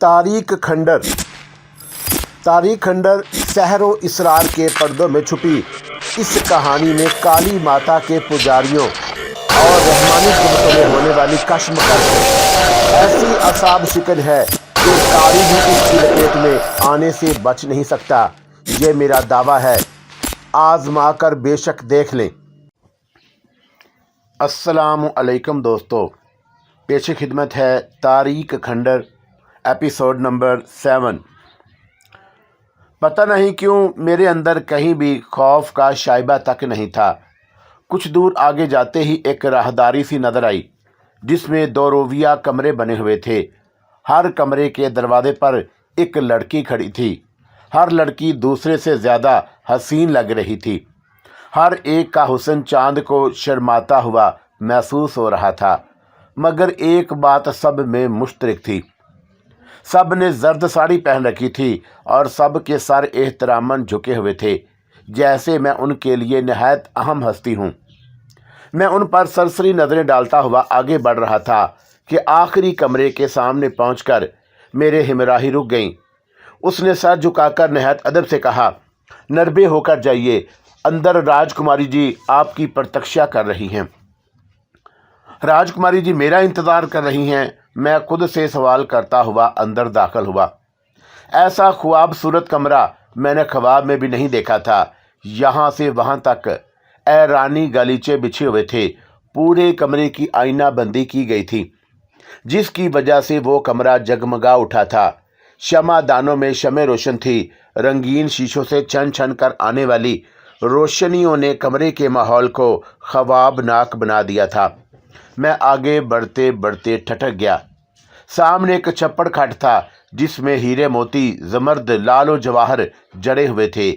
तारीक खंडर। तारीक खंडर सहर व इसरार के पर्दों में छुपी इस कहानी में काली माता के पुजारियों और रहमानी कुदरतों में होने वाली कशमकश ऐसी असाब शिकन है कि कारी भी इसकी लपेट में आने से बच नहीं सकता। ये मेरा दावा है, आजमा कर बेशक देख लें। अस्सलामु अलैकुम दोस्तों, पेश खिदमत है तारीक खंडर एपिसोड नंबर 7। पता नहीं क्यों मेरे अंदर कहीं भी खौफ का शाइबा तक नहीं था। कुछ दूर आगे जाते ही एक राहदारी सी नज़र आई जिसमें 2 रोविया कमरे बने हुए थे। हर कमरे के दरवाजे पर एक लड़की खड़ी थी। हर लड़की दूसरे से ज़्यादा हसीन लग रही थी। हर एक का हुस्न चांद को शर्माता हुआ महसूस हो रहा था। मगर एक बात सब में मुश्तरक थी, सब ने जर्द साड़ी पहन रखी थी और सब के सर एहतरामन झुके हुए थे, जैसे मैं उनके लिए नहायत अहम हस्ती हूँ। मैं उन पर सरसरी नज़रें डालता हुआ आगे बढ़ रहा था कि आखिरी कमरे के सामने पहुंचकर मेरे हमराही रुक गईं। उसने सर झुकाकर नहायत अदब से कहा, नरबे होकर जाइए, अंदर राजकुमारी जी आपकी प्रतीक्षा कर रही हैं। राजकुमारी जी मेरा इंतज़ार कर रही हैं? मैं खुद से सवाल करता हुआ अंदर दाखिल हुआ। ऐसा ख्वाबसूरत कमरा मैंने ख्वाब में भी नहीं देखा था। यहाँ से वहाँ तक ऐरानी गलीचे बिछे हुए थे। पूरे कमरे की आईना बंदी की गई थी, जिसकी वजह से वो कमरा जगमगा उठा था। शमादानों में शमें रोशन थी। रंगीन शीशों से छन छन कर आने वाली रोशनियों ने कमरे के माहौल को ख्वाबनाक बना दिया था। मैं आगे बढ़ते बढ़ते ठठक गया। सामने एक छप्पड़ खाट था जिसमें हीरे मोती जमर्द लाल और जवाहर जड़े हुए थे।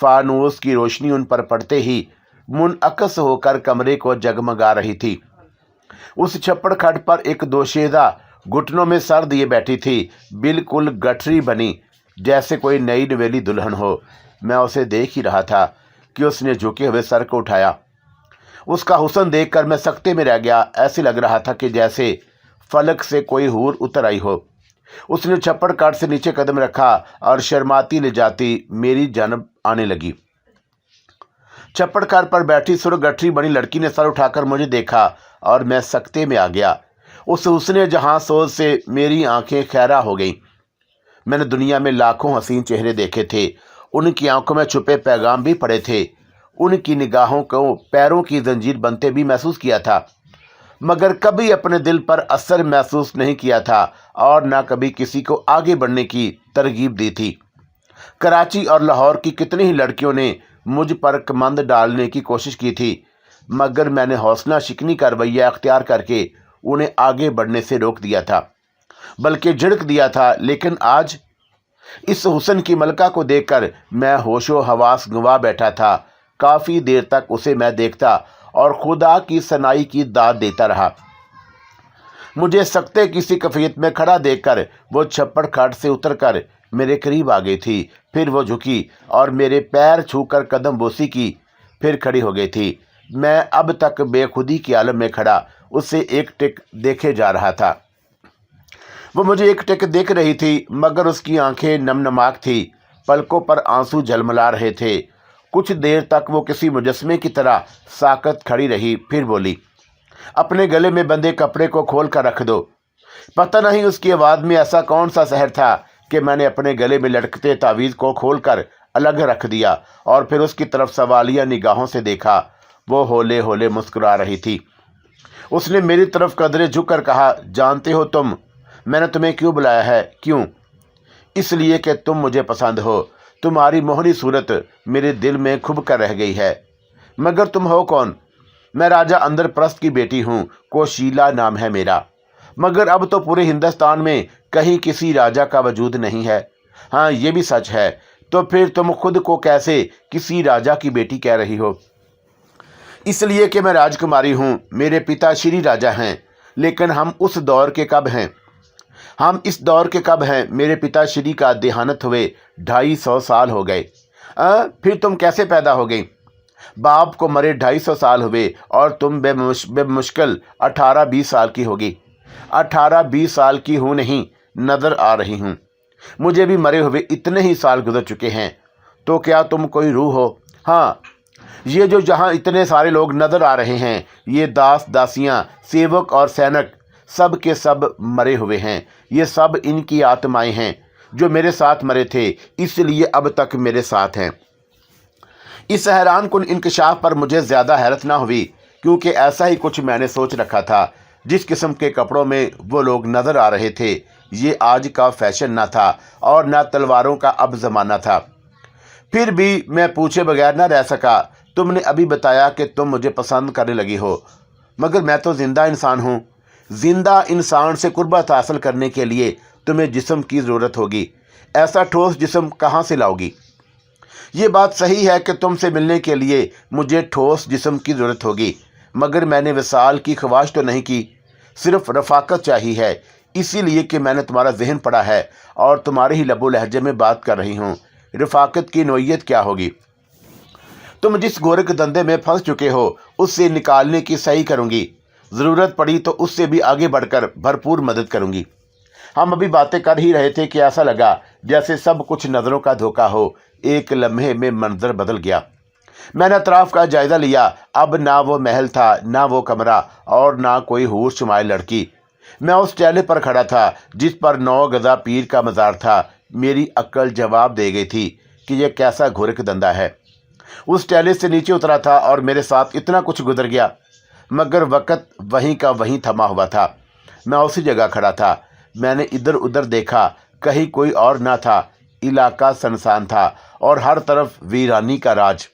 फानूस की रोशनी उन पर पड़ते ही मुनअक्स होकर कमरे को जगमगा रही थी। उस छप्पड़ खाट पर एक दोशीदा घुटनों में सर दिए बैठी थी, बिल्कुल गठरी बनी, जैसे कोई नई नवेली दुल्हन हो। मैं उसे देख ही रहा था कि उसने झुके हुए सर को उठाया। उसका हुस्न देखकर मैं सकते में रह गया। ऐसे लग रहा था कि जैसे फलक से कोई हूर उतर आई हो। उसने छप्पड़ काट से नीचे कदम रखा और शर्माती ले जाती मेरी जानब आने लगी। छप्पड़ काट पर बैठी सुरगठरी बनी लड़की ने सर उठाकर मुझे देखा और मैं सकते में आ गया। उस हुस्ने जहां सोच से मेरी आंखें खैरा हो गईं। मैंने दुनिया में लाखों हसीन चेहरे देखे थे, उनकी आंखों में छुपे पैगाम भी पड़े थे, उनकी निगाहों को पैरों की जंजीर बनते भी महसूस किया था, मगर कभी अपने दिल पर असर महसूस नहीं किया था और न कभी किसी को आगे बढ़ने की तरगीब दी थी। कराची और लाहौर की कितनी ही लड़कियों ने मुझ पर कमंद डालने की कोशिश की थी, मगर मैंने हौसला शिकनी का रवैया अख्तियार करके उन्हें आगे बढ़ने से रोक दिया था, बल्कि झिड़क दिया था। लेकिन आज इस हुस्न की मलका को देखकर मैं होशो हवास गंवा बैठा था। काफ़ी देर तक उसे मैं देखता और खुदा की सनाई की दाद देता रहा। मुझे सकते किसी कफियत में खड़ा देखकर वो छप्पड़ खाट से उतरकर मेरे करीब आ गई थी। फिर वो झुकी और मेरे पैर छूकर कदम बोसी की, फिर खड़ी हो गई थी। मैं अब तक बेखुदी के आलम में खड़ा उसे एक टिक देखे जा रहा था। वो मुझे एक टिक देख रही थी, मगर उसकी आंखें नमनमाक थी, पलकों पर आंसू झलमला रहे थे। कुछ देर तक वो किसी मुजस्मे की तरह साकत खड़ी रही, फिर बोली, अपने गले में बंधे कपड़े को खोल कर रख दो। पता नहीं उसकी आवाज़ में ऐसा कौन सा सहर था कि मैंने अपने गले में लटकते तावीज़ को खोलकर अलग रख दिया और फिर उसकी तरफ सवालिया निगाहों से देखा। वो होले होले मुस्कुरा रही थी। उसने मेरी तरफ कदरे झुक कर कहा, जानते हो तुम मैंने तुम्हें क्यों बुलाया है? क्यों? इसलिए कि तुम मुझे पसंद हो। तुम्हारी मोहनी सूरत मेरे दिल में खुब कर रह गई है। मगर तुम हो कौन? मैं राजा अंदर प्रस्त की बेटी हूँ, कोशीला नाम है मेरा। मगर अब तो पूरे हिंदुस्तान में कहीं किसी राजा का वजूद नहीं है। हाँ, ये भी सच है। तो फिर तुम खुद को कैसे किसी राजा की बेटी कह रही हो? इसलिए कि मैं राजकुमारी हूँ, मेरे पिता श्री राजा हैं। लेकिन हम उस दौर के कब हैं? हम इस दौर के कब हैं? मेरे पिता श्री का देहांत हुए 250 साल हो गए। फिर तुम कैसे पैदा हो गई? बाप को मरे 250 साल हुए और तुम बेमुश्किल 18-20 साल की होगी। 18-20 साल की हूँ नहीं, नजर आ रही हूँ। मुझे भी मरे हुए इतने ही साल गुजर चुके हैं। तो क्या तुम कोई रूह हो? हाँ, ये जो जहाँ इतने सारे लोग नजर आ रहे हैं, ये दास दासियाँ, सेवक और सैनिक, सब के सब मरे हुए हैं। ये सब इनकी आत्माएं हैं जो मेरे साथ मरे थे, इसलिए अब तक मेरे साथ हैं। इस हैरान कुन इंकशाफ पर मुझे ज़्यादा हैरत ना हुई, क्योंकि ऐसा ही कुछ मैंने सोच रखा था। जिस किस्म के कपड़ों में वो लोग नज़र आ रहे थे, ये आज का फैशन ना था और ना तलवारों का अब ज़माना था। फिर भी मैं पूछे बगैर ना रह सका। तुमने अभी बताया कि तुम मुझे पसंद करने लगी हो, मगर मैं तो ज़िंदा इंसान हूँ। ज़िंदा इंसान से कुर्बत हासिल करने के लिए तुम्हें जिस्म की ज़रूरत होगी। ऐसा ठोस जिस्म कहाँ से लाओगी? ये बात सही है कि तुमसे मिलने के लिए मुझे ठोस जिस्म की ज़रूरत होगी, मगर मैंने विसाल की ख्वाहिश तो नहीं की। सिर्फ रफ़ाकत चाहिए है, इसीलिए कि मैंने तुम्हारा जहन पढ़ा है और तुम्हारे ही लबो लहजे में बात कर रही हूँ। रफ़ाकत की नोयत क्या होगी? तुम जिस गोरख धंधे में फंस चुके हो, उससे निकालने की सही करूँगी। ज़रूरत पड़ी तो उससे भी आगे बढ़कर भरपूर मदद करूँगी। हम अभी बातें कर ही रहे थे कि ऐसा लगा जैसे सब कुछ नज़रों का धोखा हो। एक लम्हे में मंजर बदल गया। मैंने अतराफ का जायज़ा लिया। अब ना वो महल था, ना वो कमरा, और ना कोई हूर शुमार लड़की। मैं उस टेले पर खड़ा था जिस पर 9 गज़ा पीर का मज़ार था। मेरी अक्ल जवाब दे गई थी कि यह कैसा घोरक धंधा है। उस टेले से नीचे उतरा था और मेरे साथ इतना कुछ गुजर गया, मगर वक़्त वहीं का वहीं थमा हुआ था। मैं उसी जगह खड़ा था। मैंने इधर उधर देखा, कहीं कोई और ना था। इलाका सुनसान था और हर तरफ वीरानी का राज।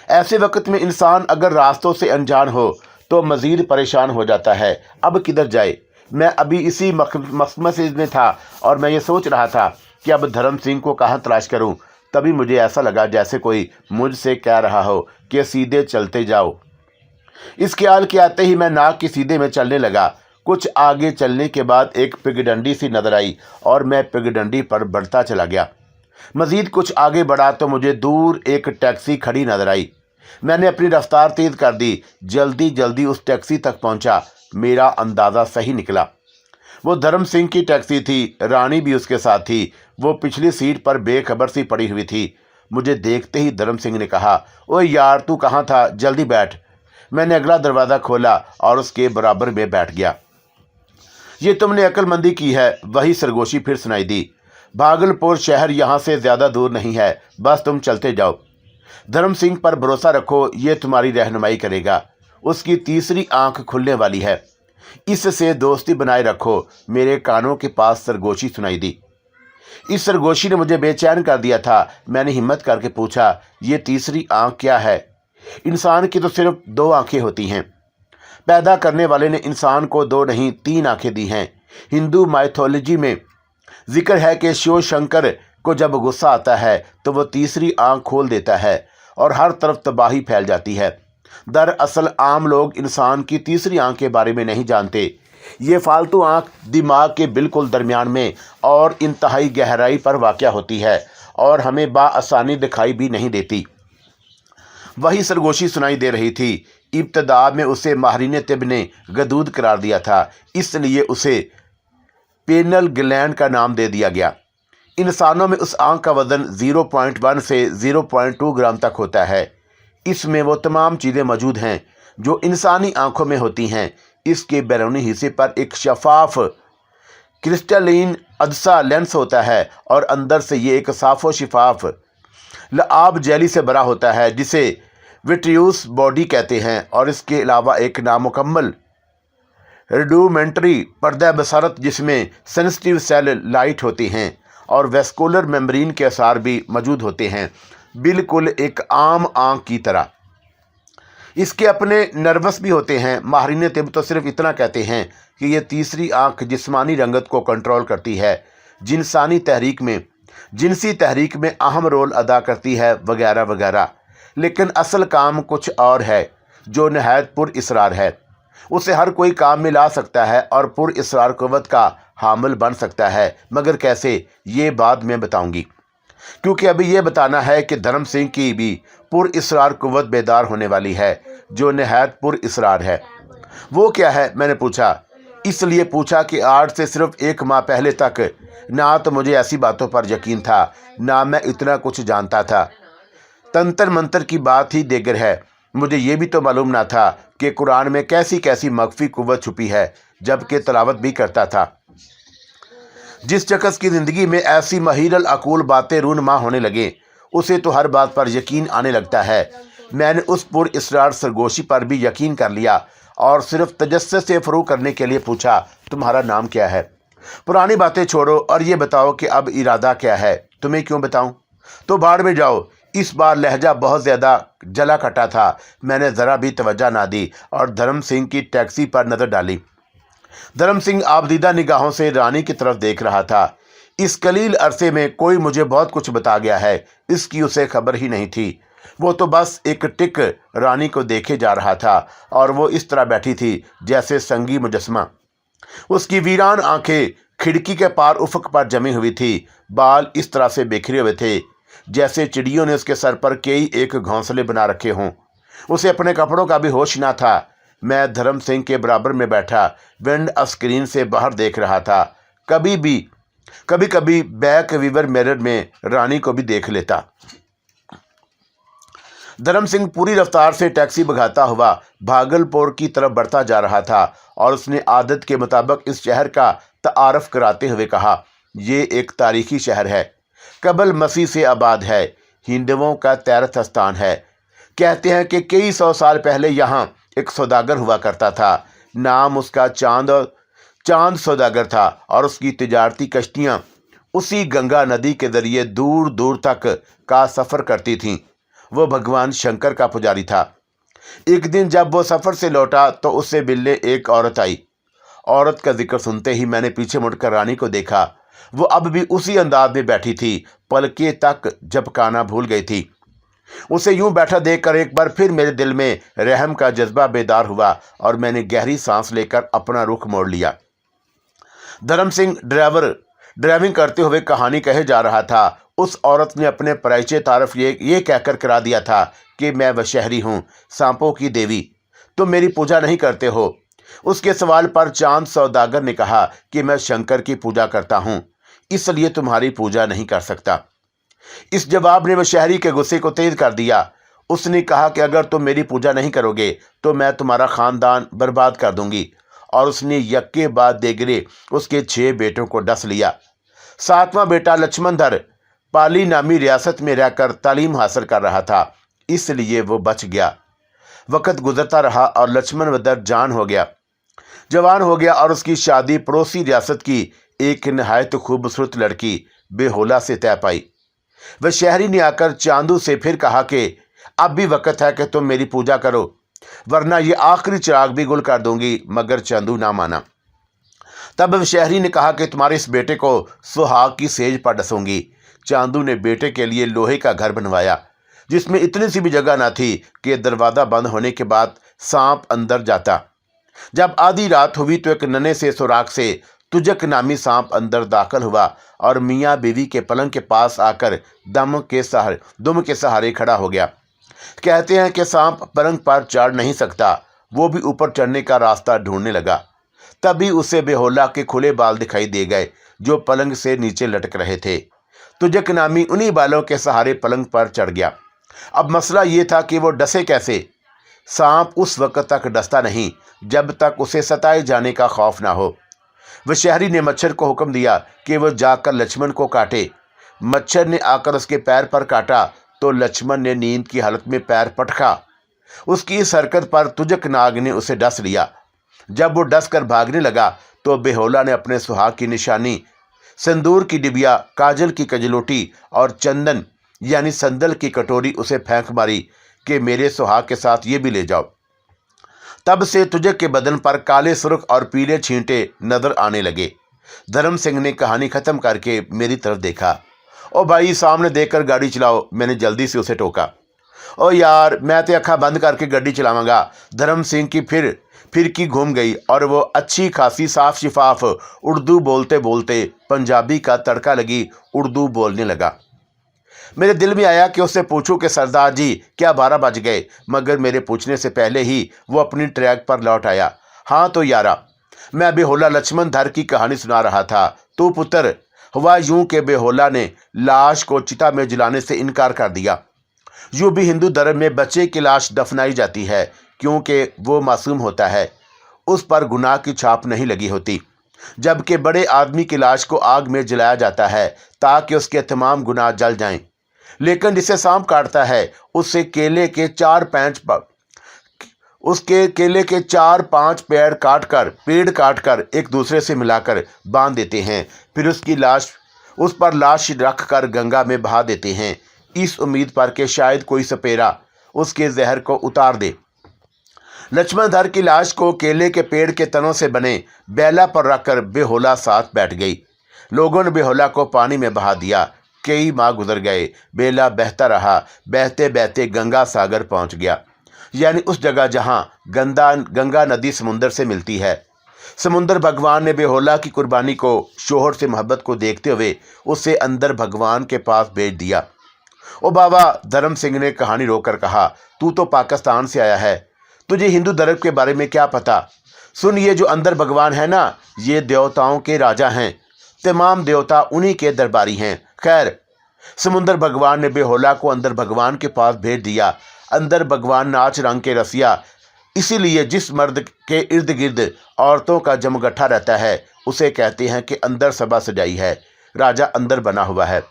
ऐसे वक्त में इंसान अगर रास्तों से अनजान हो तो मज़ीद परेशान हो जाता है। अब किधर जाए? मैं अभी इसी मसमसे में था और मैं ये सोच रहा था कि अब धर्म सिंह को कहाँ तलाश करूं। तभी मुझे ऐसा लगा जैसे कोई मुझसे कह रहा हो कि सीधे चलते जाओ। इस ख्याल के आते ही मैं नाक की सीधे में चलने लगा। कुछ आगे चलने के बाद एक पिगडंडी सी नजर आई और मैं पिगडंडी पर बढ़ता चला गया। मज़ीद कुछ आगे बढ़ा तो मुझे दूर एक टैक्सी खड़ी नजर आई। मैंने अपनी रफ्तार तेज़ कर दी। जल्दी जल्दी उस टैक्सी तक पहुंचा। मेरा अंदाज़ा सही निकला। वो धर्म सिंह की टैक्सी थी। रानी भी उसके साथ थी। वो पिछली सीट पर बेखबर सी पड़ी हुई थी। मुझे देखते ही धर्म सिंह ने कहा, ओए यार, तू कहाँ था? जल्दी बैठ। मैंने अगला दरवाज़ा खोला और उसके बराबर में बैठ गया। ये तुमने अक्लमंदी की है, वही सरगोशी फिर सुनाई दी। भागलपुर शहर यहाँ से ज़्यादा दूर नहीं है, बस तुम चलते जाओ। धर्म सिंह पर भरोसा रखो, ये तुम्हारी रहनुमाई करेगा। उसकी तीसरी आंख खुलने वाली है, इससे दोस्ती बनाए रखो। मेरे कानों के पास सरगोशी सुनाई दी। इस सरगोशी ने मुझे बेचैन कर दिया था। मैंने हिम्मत करके पूछा, ये तीसरी आंख क्या है? इंसान की तो सिर्फ 2 आंखें होती हैं। पैदा करने वाले ने इंसान को 2 नहीं 3 आंखें दी हैं। हिंदू माइथोलॉजी में जिक्र है कि शिव शंकर को जब गुस्सा आता है तो वो तीसरी आंख खोल देता है और हर तरफ तबाही फैल जाती है। दरअसल आम लोग इंसान की तीसरी आंख के बारे में नहीं जानते। ये फालतू आंख दिमाग के बिल्कुल दरमियान में और इंतहाई गहराई पर वाक़या होती है और हमें बाआसानी दिखाई भी नहीं देती। वही सरगोशी सुनाई दे रही थी। इब्तदा में उसे माहरीन तिब ने गदूद करार दिया था, इसलिए उसे पेनल ग्लैंड का नाम दे दिया गया। इंसानों में उस आंख का वज़न 0.1 से 0.2 ग्राम तक होता है। इसमें वो तमाम चीज़ें मौजूद हैं जो इंसानी आंखों में होती हैं। इसके बैरूनी हिस्से पर एक शफाफ क्रिस्टलीन अदसा लेंस होता है और अंदर से ये एक साफ़ो शिफाफ लआब जेली से भरा होता है जिसे विट्रियस बॉडी कहते हैं। और इसके अलावा एक नामुकम्मल रेडूमेंट्री पर्दा बसारत जिसमें सेंसिटिव सेल लाइट होती हैं और वेस्कुलर मेम्ब्रेन के आसार भी मौजूद होते हैं, बिल्कुल एक आम आँख की तरह। इसके अपने नर्वस भी होते हैं। माहरीन तिब तो सिर्फ इतना कहते हैं कि ये तीसरी आँख जिस्मानी रंगत को कंट्रोल करती है, जिनसी तहरीक में अहम रोल अदा करती है, वगैरह वगैरह। लेकिन असल काम कुछ और है जो नहायत पुर इसरार है। उसे हर कोई काम में ला सकता है और पुर इसरार क़ुव्वत का हामिल बन सकता है, मगर कैसे, ये बात मैं बताऊंगी, क्योंकि अभी ये बताना है कि धर्म सिंह की भी पुर इसरार क़ुव्वत बेदार होने वाली है जो नहायत पुर इसरार है। वो क्या है? मैंने पूछा। इसलिए पूछा कि आज से सिर्फ 1 माह पहले तक ना तो मुझे ऐसी बातों पर यकीन था, ना मैं इतना कुछ जानता था। तंत्र मंत्र की बात ही देगर है। मुझे ये भी तो मालूम ना था कि कुरान में कैसी कैसी मख्फी कुव्वत छुपी है, जबकि तलावत भी करता था। जिस शख्स की ज़िंदगी में ऐसी महीरल अकूल बातें रूनमा होने लगे, उसे तो हर बात पर यकीन आने लगता है। मैंने उस पुर इसरार सरगोशी पर भी यकीन कर लिया और सिर्फ तजस्सुस से फ़रोग़ करने के लिए पूछा, तुम्हारा नाम क्या है? पुरानी बातें छोड़ो और ये बताओ कि अब इरादा क्या है? तुम्हें क्यों बताऊं? तो भाड़ में जाओ। इस बार लहजा बहुत ज़्यादा जला कटा था। मैंने ज़रा भी तवज्जो ना दी और धर्म सिंह की टैक्सी पर नज़र डाली। धर्म सिंह आबदीदा निगाहों से रानी की तरफ देख रहा था। इस कलील अरसे में कोई मुझे बहुत कुछ बता गया है, इसकी उसे खबर ही नहीं थी। वो तो बस एक टिक रानी को देखे जा रहा था और वो इस तरह बैठी थी जैसे संगी मुजस्मा। उसकी वीरान आंखें खिड़की के पार उफक पर जमी हुई थी। बाल इस तरह से बिखरे हुए थे जैसे चिड़ियों ने उसके सर पर कई एक घोंसले बना रखे हों। उसे अपने कपड़ों का भी होश ना था। मैं धर्म सिंह के बराबर में बैठा विंड स्क्रीन से बाहर देख रहा था। कभी कभी बैक वीवर मिरर में रानी को भी देख लेता। धर्म सिंह पूरी रफ्तार से टैक्सी भगाता हुआ भागलपुर की तरफ बढ़ता जा रहा था और उसने आदत के मुताबिक इस शहर का तारफ़ कराते हुए कहा, ये एक तारीखी शहर है, कबल मसीह से आबाद है, हिंदुओं का तीर्थ स्थान है। कहते हैं कि कई 100 साल पहले यहाँ एक सौदागर हुआ करता था। नाम उसका चांद सौदागर था और उसकी तिजारती कश्तियाँ उसी गंगा नदी के ज़रिए दूर दूर तक का सफ़र करती थीं। वो भगवान शंकर का पुजारी था। एक दिन जब वो सफ़र से लौटा तो उससे मिलने एक औरत आई। औरत का जिक्र सुनते ही मैंने पीछे मुड़कर रानी को देखा। वो अब भी उसी अंदाज में बैठी थी, पलकें तक झपकाना भूल गई थी। उसे यूं बैठा देखकर एक बार फिर मेरे दिल में रहम का जज्बा बेदार हुआ और मैंने गहरी सांस लेकर अपना रुख मोड़ लिया। धर्म सिंह ड्राइविंग करते हुए कहानी कहे जा रहा था। उस औरत ने अपने परिचय तारफ़ ये कहकर करा दिया था कि मैं वशहरी हूँ, सांपों की देवी, तुम मेरी पूजा नहीं करते हो। उसके सवाल पर चांद सौदागर ने कहा कि मैं शंकर की पूजा करता हूँ, इसलिए तुम्हारी पूजा नहीं कर सकता। इस जवाब ने वशहरी के गुस्से को तेज कर दिया। उसने कहा कि अगर तुम मेरी पूजा नहीं करोगे तो मैं तुम्हारा ख़ानदान बर्बाद कर दूंगी। और उसने यक्के बाद देगरे उसके 6 बेटों को डस लिया। 7वां बेटा लक्ष्मणधर पाली नामी रियासत में रहकर तालीम हासिल कर रहा था, इसलिए वो बच गया। वक्त गुजरता रहा और लक्ष्मणधर जवान हो गया और उसकी शादी पड़ोसी रियासत की एक नहायत खूबसूरत लड़की बेहोला से तय पाई। वह शहरी ने आकर चांदू से फिर कहा कि अब भी वक्त है कि तुम मेरी पूजा करो, वरना ये आखिरी चिराग भी गुल कर दूंगी। मगर चांदू ना माना। तब वह शहरी ने कहा कि तुम्हारे इस बेटे को सुहाग की सेज पर डसूंगी। चांदू ने बेटे के लिए लोहे का घर बनवाया जिसमें इतनी सी भी जगह ना थी कि दरवाज़ा बंद होने के बाद सांप अंदर जाता। जब आधी रात हुई तो एक नन्हे से सुराख से तुजक नामी सांप अंदर दाखिल हुआ और मियाँ बीवी के पलंग के पास आकर दुम के सहारे खड़ा हो गया। कहते हैं कि सांप पलंग पर चढ़ नहीं सकता, वो भी ऊपर चढ़ने का रास्ता ढूंढने लगा। तभी उसे बेहोला के खुले बाल दिखाई दे गए जो पलंग से नीचे लटक रहे थे। तुजक नामी उन्हीं बालों के सहारे पलंग पर चढ़ गया। अब मसला ये था कि वो डसे कैसे। सांप उस वक्त तक डसता नहीं जब तक उसे सताए जाने का खौफ ना हो। वह शहरी ने मच्छर को हुक्म दिया कि वह जाकर लक्ष्मण को काटे। मच्छर ने आकर उसके पैर पर काटा तो लक्ष्मण ने नींद की हालत में पैर पटका। उसकी इस हरकत पर तुजक नाग ने उसे डस लिया। जब वो डस कर भागने लगा तो बेहोला ने अपने सुहाग की निशानी, सिंदूर की डिबिया, काजल की कजलोटी और चंदन यानी संदल की कटोरी उसे फेंक मारी कि मेरे सुहाग के साथ ये भी ले जाओ। तब से तुजक के बदन पर काले सुर्ख और पीले छींटे नजर आने लगे। धर्म सिंह ने कहानी खत्म करके मेरी तरफ देखा। ओ भाई, सामने देखकर गाड़ी चलाओ, मैंने जल्दी से उसे टोका। ओ यार, मैं तो अखा बंद करके गाड़ी चलावांगा। धर्म सिंह की फिरकी घूम गई और वो अच्छी खासी साफ शिफाफ उर्दू बोलते बोलते पंजाबी का तड़का लगी उर्दू बोलने लगा। मेरे दिल में आया कि उससे पूछूं कि सरदार जी क्या 12 बज गए, मगर मेरे पूछने से पहले ही वो अपनी ट्रैक पर लौट आया। हाँ तो यारा, मैं बेहोला लक्ष्मण धर की कहानी सुना रहा था तो पुत्र हुआ यूं कि बेहोला ने लाश को चिता में जलाने से इनकार कर दिया। यूं भी हिंदू धर्म में बच्चे की लाश दफनाई जाती है क्योंकि वो मासूम होता है, उस पर गुनाह की छाप नहीं लगी होती, जबकि बड़े आदमी की लाश को आग में जलाया जाता है ताकि उसके तमाम गुनाह जल जाएं। लेकिन जिसे सांप काटता है उससे केले के 4-5 पेड़ काटकर एक दूसरे से मिलाकर बांध देते हैं, फिर उस पर लाश रख कर गंगा में बहा देते हैं, इस उम्मीद पर कि शायद कोई सपेरा उसके जहर को उतार दे। लक्ष्मण धर की लाश को केले के पेड़ के तनों से बने बेला पर रखकर बेहोला साथ बैठ गई। लोगों ने बेहोला को पानी में बहा दिया। कई माह गुजर गए, बेला बहता रहा, बहते बहते गंगा सागर पहुंच गया, यानी उस जगह जहां गंगा नदी समुंदर से मिलती है। समुंदर भगवान ने बेहोला की कुर्बानी को, शोहर से मोहब्बत को देखते हुए उसे अंदर भगवान के पास भेज दिया। ओ बाबा, धर्म सिंह ने कहानी रोककर कहा, तू तो पाकिस्तान से आया है, तुझे हिंदू धर्म के बारे में क्या पता? सुन, ये जो अंदर भगवान है ना, ये देवताओं के राजा हैं, तमाम देवता उन्हीं के दरबारी हैं। खैर, समुंदर भगवान ने बेहोला को अंदर भगवान के पास भेज दिया। अंदर भगवान नाच रंग के रसिया, इसीलिए जिस मर्द के इर्द गिर्द औरतों का जमगट्ठा रहता है उसे कहते हैं कि अंदर सभा सजाई है, राजा अंदर बना हुआ है।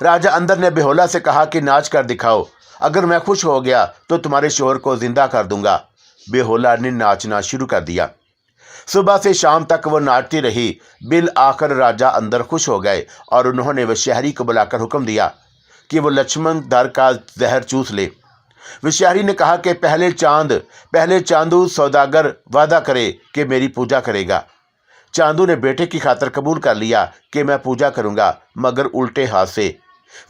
राजा अंदर ने बेहोला से कहा कि नाच कर दिखाओ, अगर मैं खुश हो गया तो तुम्हारे शोहर को जिंदा कर दूंगा। बेहोला ने नाचना शुरू कर दिया। सुबह से शाम तक वो नाचती रही। बिल आखिर राजा अंदर खुश हो गए और उन्होंने वशहरी को बुलाकर हुक्म दिया कि वो लक्ष्मण धर का जहर चूस ले। वशहरी ने कहा कि पहले चांदू सौदागर वादा करे कि मेरी पूजा करेगा। चांदू ने बेटे की खातिर कबूल कर लिया कि मैं पूजा करूंगा, मगर उल्टे हाथ से।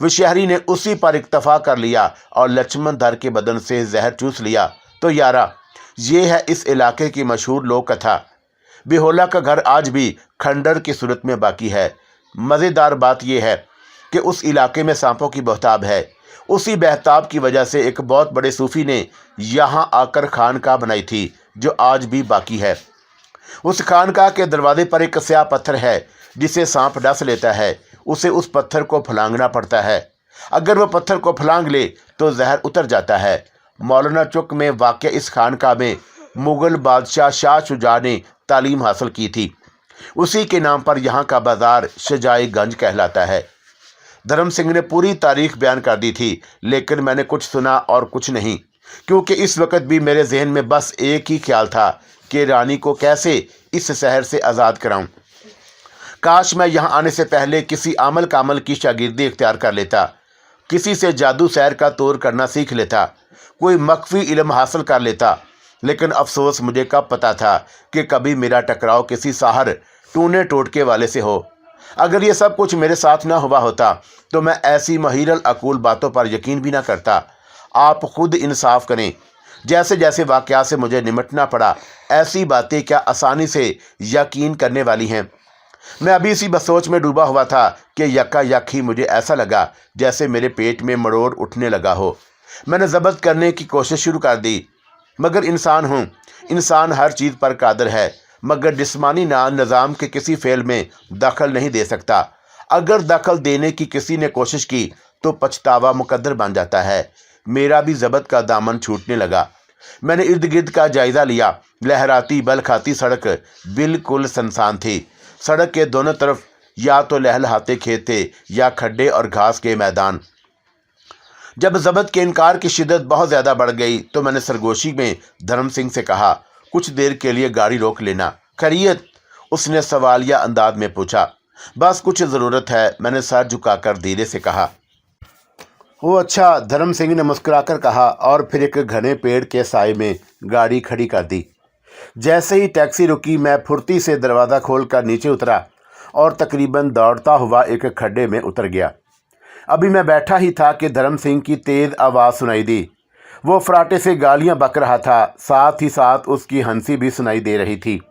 वशहरी ने उसी पर इक्तफा कर लिया और लक्ष्मण धर के बदन से जहर चूस लिया। तो यारा, ये है इस इलाके की मशहूर लोक कथा। बेहोला का घर आज भी खंडर की सूरत में बाकी है। मज़ेदार बात यह है कि उस इलाके में सांपों की बहताब है। उसी बहताब की वजह से एक बहुत बड़े सूफी ने यहाँ आकर खानकाह बनाई थी जो आज भी बाकी है। उस खानकाह के दरवाजे पर एक स्याह पत्थर है जिसे सांप डस लेता है। उसे उस पत्थर को फलांगना पड़ता है। अगर वह पत्थर को फलांग ले तो जहर उतर जाता है। मौलाना चौक में वाक़ इस खानकाह में मुग़ल बादशाह शाह शुजा ने तालीम हासिल की थी। उसी के नाम पर यहाँ का बाज़ार शजाए गंज कहलाता है। धर्म सिंह ने पूरी तारीख बयान कर दी थी, लेकिन मैंने कुछ सुना और कुछ नहीं, क्योंकि इस वक्त भी मेरे जहन में बस एक ही ख्याल था कि रानी को कैसे इस शहर से आज़ाद कराऊं। काश मैं यहाँ आने से पहले किसी आमल कामल की शागिर्दी इख्तियार कर लेता, किसी से जादू सैर का तौर करना सीख लेता, कोई मख्फी इल्म हासिल कर लेता। लेकिन अफसोस, मुझे कब पता था कि कभी मेरा टकराव किसी साहर टूने टोटके वाले से हो। अगर ये सब कुछ मेरे साथ ना हुआ होता तो मैं ऐसी महिरल अकूल बातों पर यकीन भी ना करता। आप खुद इंसाफ करें। जैसे जैसे वाक़या से मुझे निमटना पड़ा, ऐसी बातें क्या आसानी से यकीन करने वाली हैं। मैं अभी इसी बस सोच में डूबा हुआ था कि यकायक ही मुझे ऐसा लगा जैसे मेरे पेट में मरोड़ उठने लगा हो। मैंने ज़ब्त करने की कोशिश शुरू कर दी, मगर इंसान हूँ, इंसान हर चीज़ पर कादिर है, मगर जिस्मानी निज़ाम के किसी फेल में दखल नहीं दे सकता। अगर दखल देने की किसी ने कोशिश की तो पछतावा मुकद्दर बन जाता है। मेरा भी ज़ब्त का दामन छूटने लगा। मैंने इर्द गिर्द का जायज़ा लिया। लहराती बल खाती सड़क बिल्कुल सुनसान थी। सड़क के दोनों तरफ या तो लहलहाते खेत थे या खड्डे और घास के मैदान। जब ज़ब्त के इनकार की शिद्दत बहुत ज़्यादा बढ़ गई तो मैंने सरगोशी में धर्म सिंह से कहा, कुछ देर के लिए गाड़ी रोक लेना। खैरियत? उसने सवालिया अंदाज में पूछा। बस कुछ ज़रूरत है, मैंने सर झुकाकर धीरे से कहा। वो अच्छा, धर्म सिंह ने मुस्कुराकर कहा और फिर एक घने पेड़ के साए में गाड़ी खड़ी कर दी। जैसे ही टैक्सी रुकी, मैं फुर्ती से दरवाज़ा खोलकर नीचे उतरा और तकरीबन दौड़ता हुआ एक खड्डे में उतर गया। अभी मैं बैठा ही था कि धर्म सिंह की तेज़ आवाज़ सुनाई दी। वो फराटे से गालियां बक रहा था, साथ ही साथ उसकी हंसी भी सुनाई दे रही थी।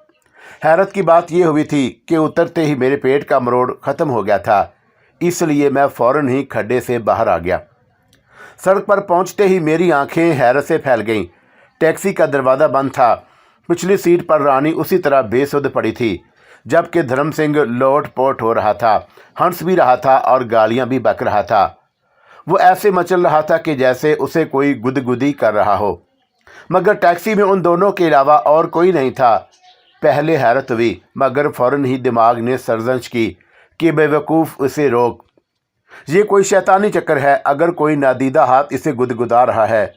हैरत की बात यह हुई थी कि उतरते ही मेरे पेट का मरोड़ ख़त्म हो गया था, इसलिए मैं फ़ौरन ही खड्डे से बाहर आ गया। सड़क पर पहुंचते ही मेरी आंखें हैरत से फैल गईं। टैक्सी का दरवाज़ा बंद था। पिछली सीट पर रानी उसी तरह बेसुध पड़ी थी, जबकि धर्म सिंह लोट पोट हो रहा था, हंस भी रहा था और गालियां भी बक रहा था। वो ऐसे मचल रहा था कि जैसे उसे कोई गुदगुदी कर रहा हो, मगर टैक्सी में उन दोनों के अलावा और कोई नहीं था। पहले हैरत हुई, मगर फौरन ही दिमाग ने सर्जंश की कि बेवकूफ़ उसे रोक, ये कोई शैतानी चक्कर है, अगर कोई नादीदा हाथ इसे गुदगुदा रहा है।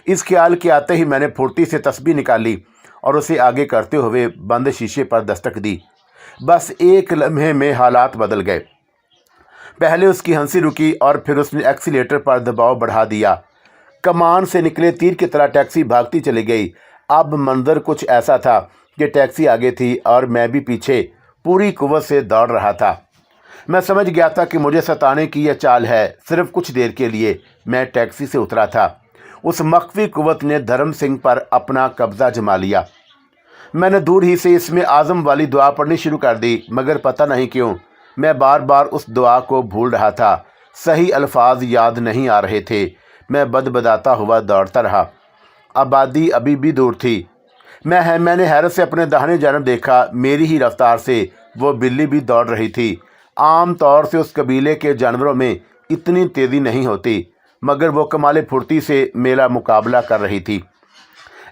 इस ख्याल के आते ही मैंने फुर्ती से तस्बीह निकाली और उसे आगे करते हुए बंद शीशे पर दस्तक दी। बस एक लम्हे में हालात बदल गए। पहले उसकी हंसी रुकी और फिर उसने एक्सीलेटर पर दबाव बढ़ा दिया। कमान से निकले तीर की तरह टैक्सी भागती चली गई। अब मंजर कुछ ऐसा था कि टैक्सी आगे थी और मैं भी पीछे पूरी कुव्वत से दौड़ रहा था। मैं समझ गया था कि मुझे सताने की यह चाल है। सिर्फ कुछ देर के लिए मैं टैक्सी से उतरा था। उस मख्फी कुव्वत ने धर्म सिंह पर अपना कब्जा जमा लिया। मैंने दूर ही से इसमें आज़म वाली दुआ पढ़नी शुरू कर दी, मगर पता नहीं क्यों मैं बार बार उस दुआ को भूल रहा था। सही अल्फाज याद नहीं आ रहे थे। मैं बदबदाता हुआ दौड़ता रहा। आबादी अभी भी दूर थी। मैंने हैरत से अपने दाहिने जानब देखा। मेरी ही रफ्तार से वो बिल्ली भी दौड़ रही थी। आम तौर से उस कबीले के जानवरों में इतनी तेज़ी नहीं होती, मगर वो कमाल फुर्ती से मेरा मुकाबला कर रही थी।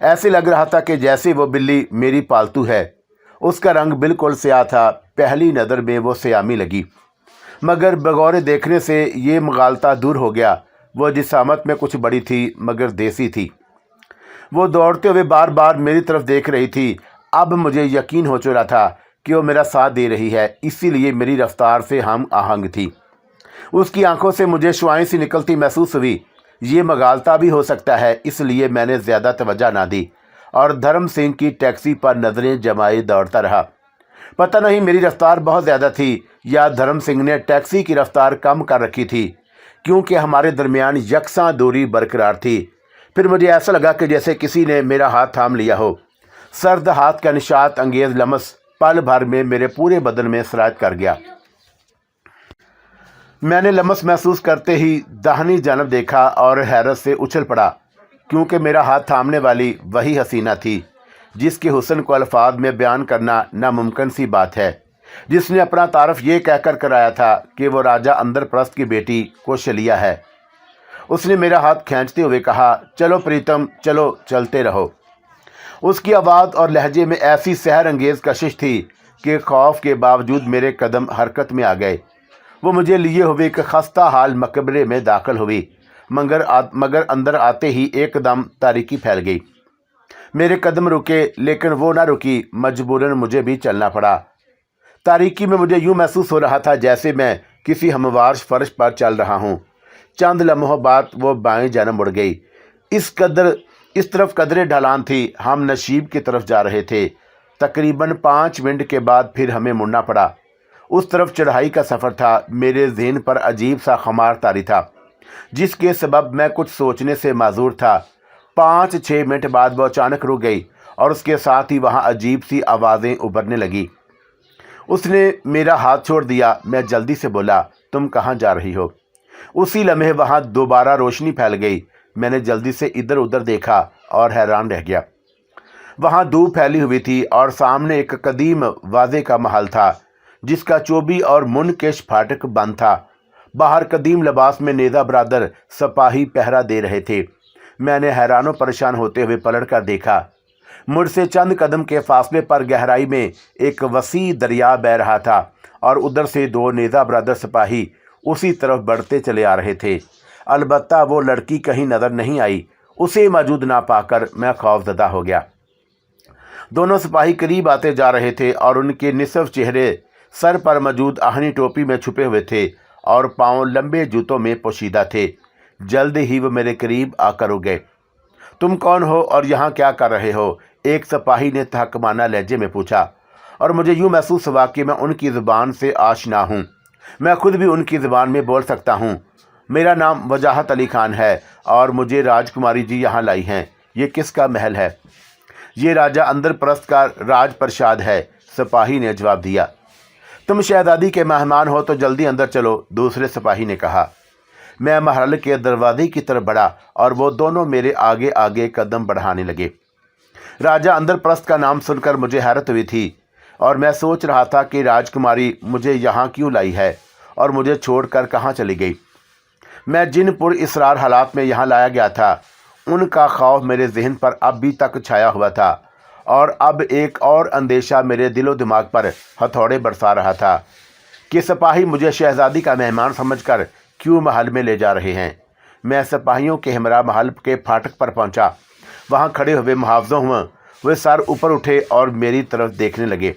ऐसे लग रहा था कि जैसे वो बिल्ली मेरी पालतू है। उसका रंग बिल्कुल स्याह था। पहली नज़र में वो स्यामी लगी, मगर बगौर देखने से ये मगालता दूर हो गया। वो जिसामत में कुछ बड़ी थी, मगर देसी थी। वो दौड़ते हुए बार बार मेरी तरफ देख रही थी। अब मुझे यकीन हो चुका था कि वो मेरा साथ दे रही है, इसीलिए मेरी रफ्तार से हम आहंग थी। उसकी आंखों से मुझे शुआएं सी निकलती महसूस हुई। ये मगालता भी हो सकता है, इसलिए मैंने ज़्यादा तवज्जो ना दी और धर्म सिंह की टैक्सी पर नज़रें जमाए दौड़ता रहा। पता नहीं मेरी रफ्तार बहुत ज़्यादा थी या धर्म सिंह ने टैक्सी की रफ्तार कम कर रखी थी, क्योंकि हमारे दरमियान यकसां दूरी बरकरार थी। फिर मुझे ऐसा लगा कि जैसे किसी ने मेरा हाथ थाम लिया हो। सर्द हाथ का निशात अंगेज़ लम्स पल भर में मेरे पूरे बदन में सरायत कर गया। मैंने लम्स महसूस करते ही दाहिनी जानब देखा और हैरत से उछल पड़ा, क्योंकि मेरा हाथ थामने वाली वही हसीना थी जिसके हुस्न को अल्फाज में बयान करना नामुमकिन सी बात है, जिसने अपना तारफ़ ये कहकर कराया था कि वो राजा अंदर प्रस्त की बेटी कौशलिया है। उसने मेरा हाथ खींचते हुए कहा, चलो प्रीतम, चलो, चलते रहो। उसकी आवाज़ और लहजे में ऐसी सहर अंगेज़ कशिश थी कि खौफ के बावजूद मेरे कदम हरकत में आ गए। वो मुझे लिए हुए एक खस्ता हाल मकबरे में दाखिल हुई, मगर अंदर आते ही एकदम तारीकी फैल गई। मेरे कदम रुके, लेकिन वो ना रुकी। मजबूरन मुझे भी चलना पड़ा। तारीकी में मुझे यूँ महसूस हो रहा था जैसे मैं किसी हमवार फर्श पर चल रहा हूँ। चंद लम्हों बाद वो बाएं जानब मुड़ गई। इस तरफ कदरे ढलान थी। हम नशीब की तरफ जा रहे थे। तकरीबन 5 मिनट के बाद फिर हमें मुड़ना पड़ा। उस तरफ चढ़ाई का सफ़र था। मेरे ज़हन पर अजीब सा खमार तारी था, जिसके सबब मैं कुछ सोचने से माजूर था। 5-6 मिनट बाद वो अचानक रुक गई और उसके साथ ही वहाँ अजीब सी आवाज़ें उभरने लगी। उसने मेरा हाथ छोड़ दिया। मैं जल्दी से बोला, तुम कहाँ जा रही हो? उसी लम्हे वहाँ दोबारा रोशनी फैल गई। मैंने जल्दी से इधर उधर देखा और हैरान रह गया। वहाँ धूप फैली हुई थी और सामने एक कदीम वाज़े का महल था, जिसका चोबी और मुनकेश फाटक बंद था। बाहर कदीम लिबास में नेज़ा बरादर सिपाही पहरा दे रहे थे। मैंने हैरान परेशान होते हुए पलट कर देखा। मुझसे चंद कदम के फासले पर गहराई में एक वसी दरिया बह रहा था और उधर से 2 नेज़ा बरादर सिपाही उसी तरफ बढ़ते चले आ रहे थे। अलबत्ता वो लड़की कहीं नज़र नहीं आई। उसे मौजूद ना पाकर मैं खौफज़दा हो गया। दोनों सिपाही करीब आते जा रहे थे और उनके निसफ चेहरे सर पर मौजूद आहनी टोपी में छुपे हुए थे और पाँव लंबे जूतों में पोशीदा थे। जल्द ही वो मेरे करीब आकर रुक गए। तुम कौन हो और यहाँ क्या कर रहे हो? एक सिपाही ने तहकमाना लहजे में पूछा, और मुझे यूँ महसूस हुआ कि मैं उनकी ज़ुबान से आशना हूँ। मैं खुद भी उनकी ज़ुबान में बोल सकता हूँ। मेरा नाम वजाहत अली खान है और मुझे राजकुमारी जी यहाँ लाई हैं। ये किसका महल है? ये राजा अंदर प्रस्त का राज प्रसाद है, सिपाही ने जवाब दिया। तुम शहजादी के मेहमान हो तो जल्दी अंदर चलो, दूसरे सिपाही ने कहा। मैं महल के दरवाजे की तरफ बढ़ा और वो दोनों मेरे आगे आगे कदम बढ़ाने लगे। राजा इंद्रप्रस्थ का नाम सुनकर मुझे हैरत हुई थी और मैं सोच रहा था कि राजकुमारी मुझे यहाँ क्यों लाई है और मुझे छोड़कर कहाँ चली गई। मैं जिन पुरइसरार हालात में यहाँ लाया गया था उनका खौफ मेरे जहन पर अब भी तक छाया हुआ था और अब एक और अंदेशा मेरे दिलो दिमाग पर हथौड़े बरसा रहा था कि सिपाही मुझे शहजादी का मेहमान समझकर क्यों महल में ले जा रहे हैं। मैं सिपाहियों के हमरा महल के फाटक पर पहुंचा। वहां खड़े हुए मुहावजों हुए वे सर ऊपर उठे और मेरी तरफ देखने लगे,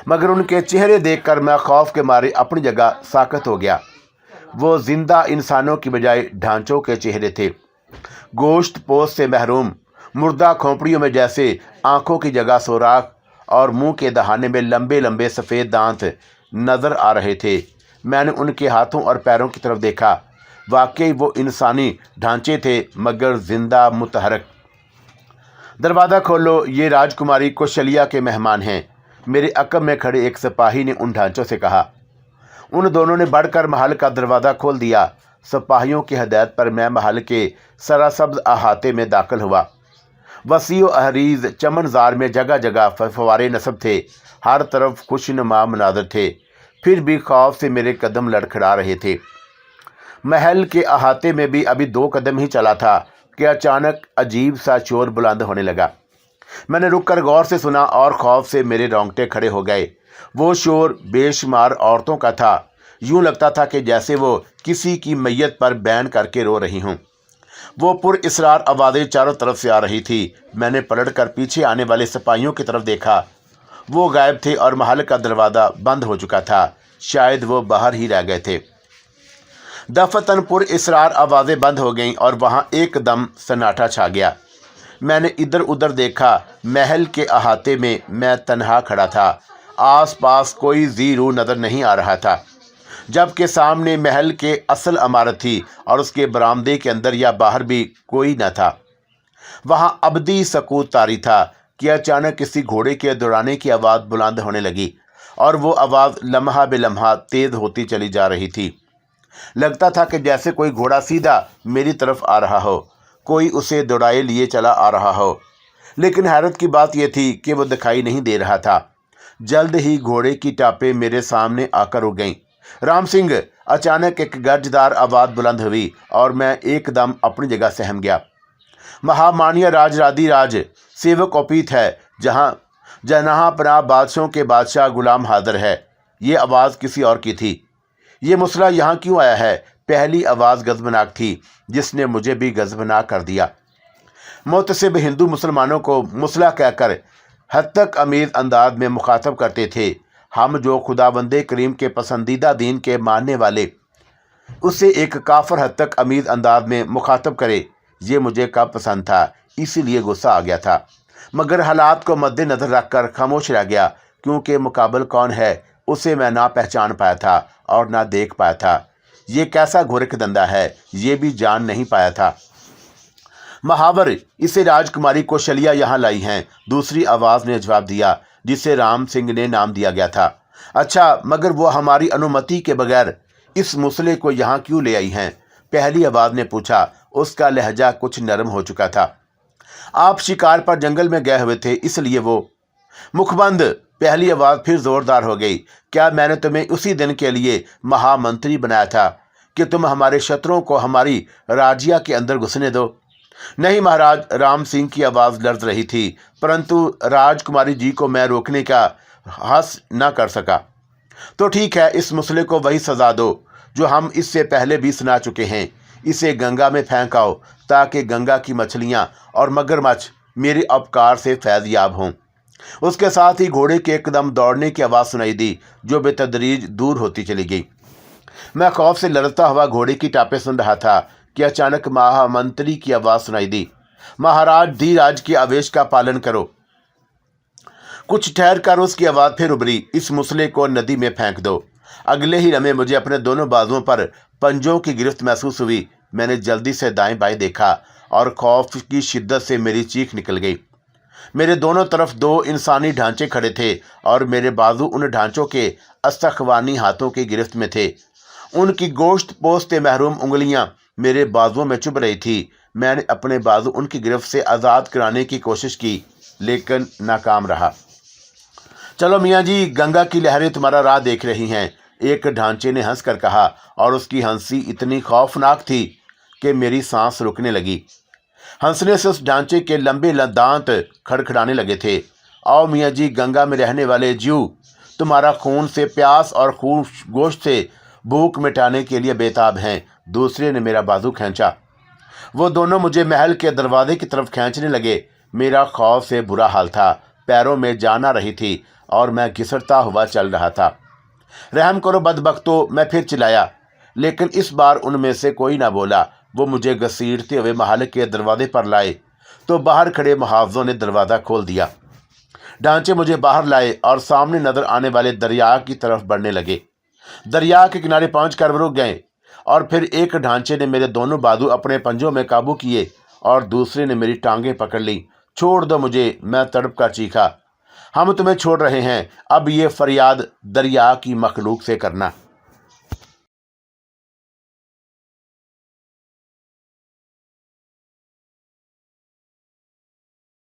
मगर उनके चेहरे देखकर मैं खौफ के मारे अपनी जगह साकत हो गया। वो जिंदा इंसानों की बजाय ढांचों के चेहरे थे, गोश्त पोस्ट से महरूम, मुर्दा खोपड़ियों में जैसे आंखों की जगह सुराख और मुंह के दहाने में लंबे लंबे सफ़ेद दांत नज़र आ रहे थे। मैंने उनके हाथों और पैरों की तरफ देखा। वाकई वो इंसानी ढांचे थे मगर जिंदा मुतहरक। दरवाज़ा खोलो, ये राजकुमारी कौशल्या के मेहमान हैं, मेरे अकब में खड़े एक सिपाही ने उन ढांचों से कहा। उन दोनों ने बढ़कर महल का दरवाज़ा खोल दिया। सिपाहियों की हदायत पर मैं महल के सरासब्ज अहाते में दाखिल हुआ। वसीओ अहरीज चमनजार में जगह जगह फवारे नस्ब थे, हर तरफ खुशनुमा मनाजर थे, फिर भी खौफ से मेरे कदम लड़खड़ा रहे थे। महल के अहाते में भी अभी 2 कदम ही चला था कि अचानक अजीब सा शोर बुलंद होने लगा। मैंने रुककर गौर से सुना और खौफ से मेरे रोंगटे खड़े हो गए। वो शोर बेशुमार औरतों का था। यूं लगता था कि जैसे वो किसी की मैयत पर बैन करके रो रही हूं। वो पुरइसरार आवाज़ें चारों तरफ से आ रही थी। मैंने पलटकर पीछे आने वाले सिपाहियों की तरफ देखा। वो गायब थे और महल का दरवाज़ा बंद हो चुका था। शायद वो बाहर ही रह गए थे। दफतन पुरइसरार आवाज़ें बंद हो गईं और वहाँ एकदम सन्नाटा छा गया। मैंने इधर उधर देखा। महल के अहाते में मैं तन्हा खड़ा था। आस पास कोई ज़ीरू नज़र नहीं आ रहा था, जबकि सामने महल के असल इमारत थी और उसके बरामदे के अंदर या बाहर भी कोई न था। वहाँ अबदी सकूत तारी था कि अचानक किसी घोड़े के दौड़ाने की आवाज़ बुलंद होने लगी और वो आवाज़ लम्हा बेलम्हा तेज़ होती चली जा रही थी। लगता था कि जैसे कोई घोड़ा सीधा मेरी तरफ आ रहा हो, कोई उसे दौड़ाए लिए चला आ रहा हो। लेकिन हैरत की बात यह थी कि वो दिखाई नहीं दे रहा था। जल्द ही घोड़े की टापें मेरे सामने आकर रुक गईं। राम सिंह, अचानक एक गर्जदार आवाज़ बुलंद हुई और मैं एकदम अपनी जगह सहम गया। महामान्य राज सेवक ओपीत है, जहाँ पनाह बादशाहों के बादशाह गुलाम हाजिर है। ये आवाज़ किसी और की थी। ये मुसला यहाँ क्यों आया है? पहली आवाज़ गज़बनाक थी जिसने मुझे भी गज़बनाक कर दिया। मुतसिब हिंदू मुसलमानों को मुसला कहकर हत्तक अमीज़ अंदाज में मुखातब करते थे। हम जो खुदावंदे करीम के पसंदीदा दीन के मानने वाले, उसे एक काफर हत्तक अमीज़ अंदाज में मुखातब करे, ये मुझे कब पसंद था, इसीलिए गुस्सा आ गया था। मगर हालात को मद्देनज़र रखकर खामोश रह गया, क्योंकि मुकाबल कौन है उसे मैं ना पहचान पाया था और ना देख पाया था। ये कैसा घोरक धंधा है ये भी जान नहीं पाया था। महावर, इसे राजकुमारी कौशल्या यहाँ लाई हैं, दूसरी आवाज़ ने जवाब दिया, जिसे राम सिंह ने नाम दिया गया था। अच्छा, मगर वो हमारी अनुमति के बगैर इस मुसले को यहाँ क्यों ले आई हैं? पहली आवाज़ ने पूछा। उसका लहजा कुछ नरम हो चुका था। आप शिकार पर जंगल में गए हुए थे, इसलिए वो। मुखबंद, पहली आवाज़ फिर ज़ोरदार हो गई। क्या मैंने तुम्हें उसी दिन के लिए महामंत्री बनाया था कि तुम हमारे शत्रुओं को हमारी राज्य के अंदर घुसने दो? नहीं महाराज, राम सिंह की आवाज़ लर्ज रही थी, परंतु राजकुमारी जी को मैं रोकने का हस न कर सका। तो ठीक है, इस मसले को वही सज़ा दो जो हम इससे पहले भी सुना चुके हैं। इसे गंगा में फेंक आओ ताकि गंगा की मछलियाँ और मगरमच्छ मेरे अपकार से फैज़ याब हों। उसके साथ ही घोड़े के एकदम दौड़ने की आवाज़ सुनाई दी, जो बेतदरीज दूर होती चली गई। मैं खौफ से लड़ता हुआ घोड़े की टापें सुन रहा था कि अचानक महामंत्री की आवाज़ सुनाई दी, महाराज धीराज के आवेश का पालन करो। कुछ ठहर कर उसकी आवाज़ फिर उभरी, इस मुसले को नदी में फेंक दो। अगले ही लम्हे मुझे अपने दोनों बाजुओं पर पंजों की गिरफ्त महसूस हुई। मैंने जल्दी से दाएं बाएं देखा और खौफ की शिद्दत से मेरी चीख निकल गई। मेरे दोनों तरफ 2 इंसानी ढांचे खड़े थे और मेरे बाजू उन ढांचों के अस्तखवानी हाथों की गिरफ्त में थे। उनकी गोश्त पोस्ते महरूम उंगलियां मेरे बाजुओं में चुभ रही थी। मैंने अपने बाजू उनकी गिरफ्त से आज़ाद कराने की कोशिश की, लेकिन नाकाम रहा। चलो मियाँ जी, गंगा की लहरें तुम्हारा राह देख रही हैं, एक ढांचे ने हंसकर कहा, और उसकी हंसी इतनी खौफनाक थी कि मेरी सांस रुकने लगी। हंसने से उस ढांचे के लंबे दांत खड़खड़ाने लगे थे। आओ मियाँ जी, गंगा में रहने वाले जीव तुम्हारा खून से प्यास और खून गोश्त से भूख मिटाने के लिए बेताब हैं। दूसरे ने मेरा बाजू खींचा। वो दोनों मुझे महल के दरवाजे की तरफ खींचने लगे। मेरा खौफ से बुरा हाल था, पैरों में जान आ रही थी और मैं घिसटता हुआ चल रहा था। रहम करो बदबख्तो, मैं फिर चिल्लाया, लेकिन इस बार उनमें से कोई ना बोला। वो मुझे घसीटते हुए महल के दरवाजे पर लाए तो बाहर खड़े मुहावजों ने दरवाज़ा खोल दिया। ढांचे मुझे बाहर लाए और सामने नजर आने वाले दरिया की तरफ बढ़ने लगे। दरिया के किनारे पहुंचकर वो रुक गए और फिर एक ढांचे ने मेरे दोनों बाजू अपने पंजों में काबू किए और दूसरे ने मेरी टांगें पकड़ ली। छोड़ दो मुझे, मैं तड़प कर चीखा। हम तुम्हें छोड़ रहे हैं, अब ये फरियाद दरिया की मखलूक से करना।